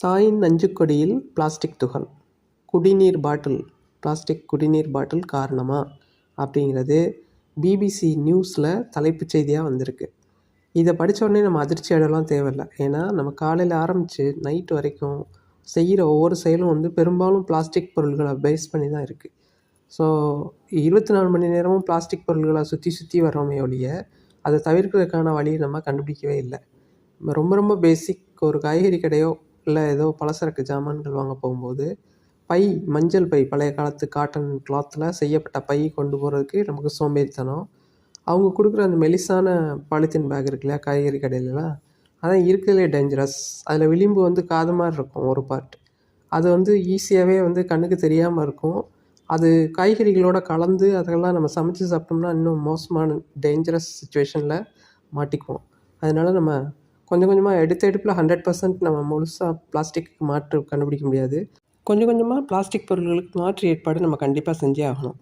தாயின் நஞ்சுக்கொடியில் பிளாஸ்டிக் துகள், குடிநீர் பாட்டில் பிளாஸ்டிக் குடிநீர் பாட்டில் காரணமா அப்படிங்கிறது பிபிசி நியூஸில் தலைப்புச் செய்தியாக வந்திருக்கு. இதை படித்த உடனே நம்ம அதிர்ச்சி அடையலாம் தேவையில்லை. ஏன்னா நம்ம காலையில் ஆரம்பித்து நைட்டு வரைக்கும் செய்கிற ஒவ்வொரு செயலும் பெரும்பாலும் பிளாஸ்டிக் பொருள்களை பேஸ் பண்ணி தான் இருக்குது. ஸோ 24 மணி நேரமும் பிளாஸ்டிக் பொருள்களை சுற்றி வரோமே ஒழிய அதை தவிர்க்கிறதுக்கான வழியை நம்ம கண்டுபிடிக்கவே இல்லை. ரொம்ப ரொம்ப பேசிக், ஒரு காய்கறி கடையோ இல்லை ஏதோ பலசரக்கு ஜாமான்கள் வாங்க போகும்போது மஞ்சள் பை, பழைய காலத்து காட்டன் கிளாத்தில் செய்யப்பட்ட பை கொண்டு போகிறதுக்கு நமக்கு சோம்பேறித்தனம். அவங்க கொடுக்குற அந்த மெலிசான பாலித்தீன் பேக் இருக்கு இல்லையா காய்கறி கடையிலலாம், அதான் இருக்கிறதுலே டேஞ்சரஸ். அதில் விளிம்பு காது மாதிரி இருக்கும் ஒரு பார்ட். அது ஈஸியாகவே கண்ணுக்கு தெரியாமல் இருக்கும். அது காய்கறிகளோடு கலந்து அதெல்லாம் நம்ம சமைச்சு சாப்பிட்டோம்னா இன்னும் மோசமான டேஞ்சரஸ் சுச்சுவேஷனில் மாட்டிக்குவோம். அதனால் நம்ம கொஞ்சம் கொஞ்சமாக எடுப்பில் 100% நம்ம முழுசாக பிளாஸ்டிக்கு மாற்று கண்டுபிடிக்க முடியாது. கொஞ்சம் கொஞ்சமாக பிளாஸ்டிக் பொருட்களுக்கு மாற்று ஏற்பாடு நம்ம கண்டிப்பாக செஞ்சே ஆகணும்.